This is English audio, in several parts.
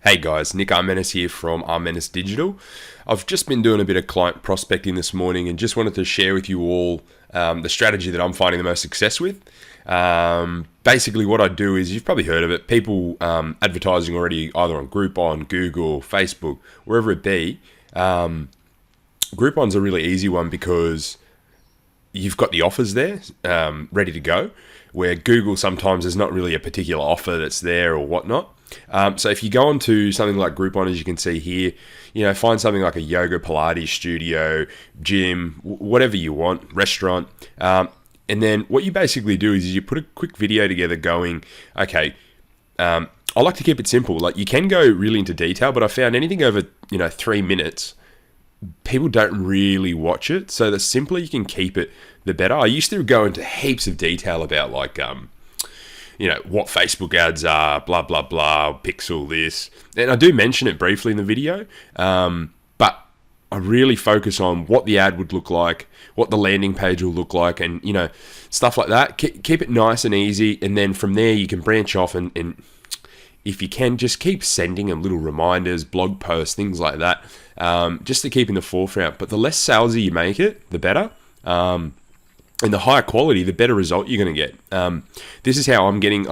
Hey guys, Nick Armenis here from Armenis Digital. I've just been doing a bit of client prospecting this morning and just wanted to share with you all the strategy that I'm finding the most success with. Basically what I do is, you've probably heard of it, people advertising already either on Groupon, Google, Facebook, wherever it be. Groupon's a really easy one because you've got the offers there ready to go, where Google sometimes there's not really a particular offer that's there or whatnot. So if you go onto something like Groupon, as you can see here, find something like a yoga, Pilates studio, gym, whatever you want, restaurant. And then what you basically do is you put a quick video together going, okay, I like to keep it simple. Like, you can go really into detail, but I found anything over, 3 minutes, people don't really watch it. So the simpler you can keep it, the better. I used to go into heaps of detail about what Facebook ads are, blah, blah, blah, pixel this. And I do mention it briefly in the video, but I really focus on what the ad would look like, what the landing page will look like, and, stuff like that. Keep it nice and easy. And then from there, you can branch off and if you can, just keep sending them little reminders, blog posts, things like that, just to keep in the forefront. But the less salesy you make it, the better. And the higher quality, the better result you're going to get. This is how I'm getting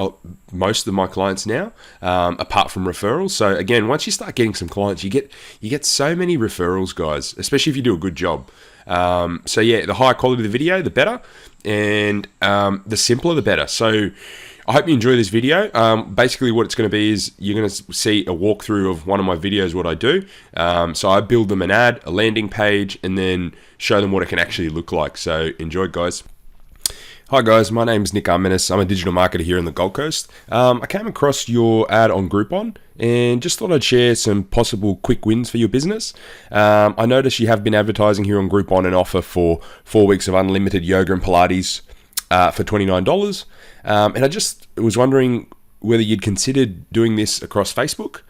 most of my clients now, apart from referrals. So again, once you start getting some clients, you get so many referrals, guys, especially if you do a good job. So yeah, the higher quality of the video, the better, and the simpler, the better. So I hope you enjoy this video. Basically what it's going to be is you're going to see a walkthrough of one of my videos, what I do. So I build them an ad, a landing page, and then show them what it can actually look like. So enjoy, guys. Hi guys, my name's Nick Armenis. I'm a digital marketer here in the Gold Coast. I came across your ad on Groupon and just thought I'd share some possible quick wins for your business. I noticed you have been advertising here on Groupon an offer for 4 weeks of unlimited yoga and Pilates for $29. And I just was wondering whether you'd considered doing this across Facebook.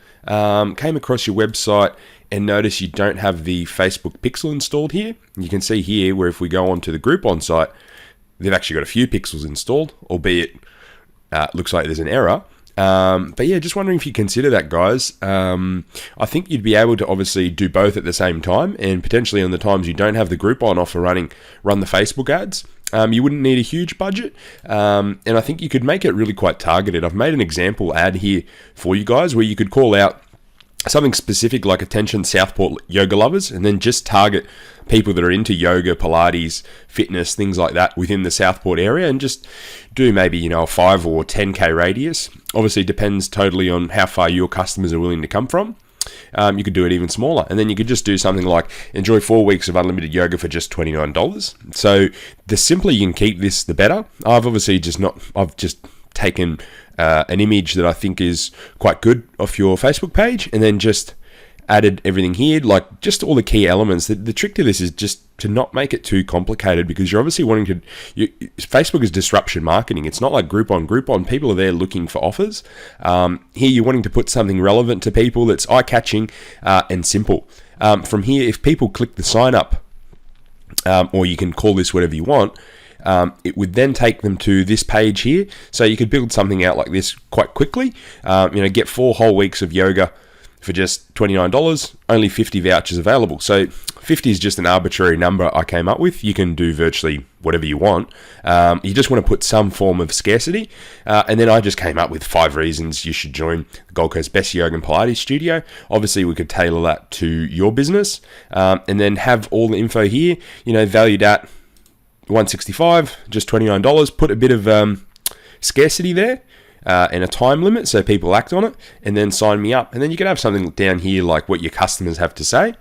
Came across your website and noticed you don't have the Facebook pixel installed here. You can see here where if we go onto the Groupon site, they've actually got a few pixels installed, albeit looks like there's an error. But yeah, just wondering if you consider that, guys. I think you'd be able to obviously do both at the same time, and potentially on the times you don't have the Groupon offer running, run the Facebook ads. You wouldn't need a huge budget, and I think you could make it really quite targeted. I've made an example ad here for you guys where you could call out something specific like attention Southport yoga lovers, and then just target people that are into yoga, Pilates, fitness, things like that within the Southport area, and just do maybe, a 5 or 10K radius. Obviously it depends totally on how far your customers are willing to come from. You could do it even smaller, and then you could just do something like enjoy 4 weeks of unlimited yoga for just $29. So the simpler you can keep this, the better. I've just taken an image that I think is quite good off your Facebook page, and then just added everything here, like just all the key elements. The trick to this is just to not make it too complicated, because you're obviously wanting to, Facebook is disruption marketing. It's not like Groupon. Groupon, people are there looking for offers. Here you're wanting to put something relevant to people that's eye-catching and simple. From here, if people click the sign up, or you can call this whatever you want, it would then take them to this page here. So you could build something out like this quite quickly. Get 4 whole weeks of yoga for just $29, only 50 vouchers available. So 50 is just an arbitrary number I came up with. You can do virtually whatever you want. You just want to put some form of scarcity. And then I just came up with 5 reasons you should join the Gold Coast Best Yoga and Pilates Studio. Obviously, we could tailor that to your business, and then have all the info here, valued at $165, just $29. Put a bit of scarcity there. And a time limit so people act on it, and then sign me up. And then you could have something down here like what your customers have to say.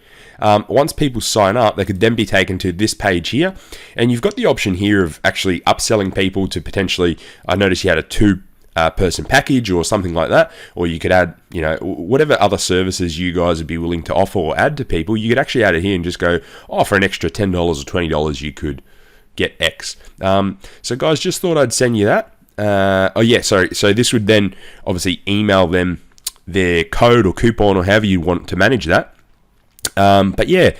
Once people sign up, they could then be taken to this page here, and you've got the option here of actually upselling people to potentially, I noticed you had a 2-person package or something like that, or you could add, whatever other services you guys would be willing to offer or add to people. You could actually add it here and just go, for an extra $10 or $20 you could get X. So guys, just thought I'd send you that. So this would then obviously email them their code or coupon or however you want to manage that. But yeah,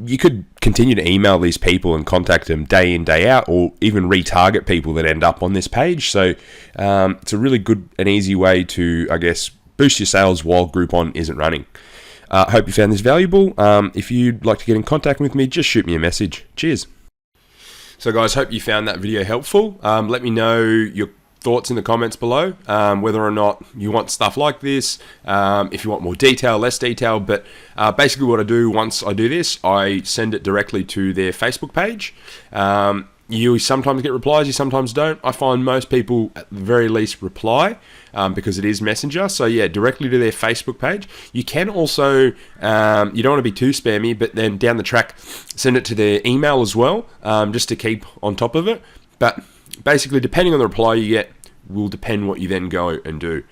you could continue to email these people and contact them day in, day out, or even retarget people that end up on this page. So it's a really good and easy way to, I guess, boost your sales while Groupon isn't running. Hope you found this valuable. If you'd like to get in contact with me, just shoot me a message. Cheers. So guys, hope you found that video helpful. Let me know your thoughts in the comments below, whether or not you want stuff like this, if you want more detail, less detail. But basically what I do once I do this, I send it directly to their Facebook page. You sometimes get replies, you sometimes don't. I find most people at the very least reply because it is Messenger. So yeah, directly to their Facebook page. You can also, you don't want to be too spammy, but then down the track, send it to their email as well, just to keep on top of it. But basically, depending on the reply you get, will depend what you then go and do.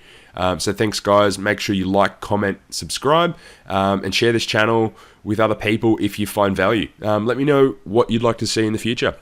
So thanks guys, make sure you like, comment, subscribe, and share this channel with other people if you find value. Let me know what you'd like to see in the future.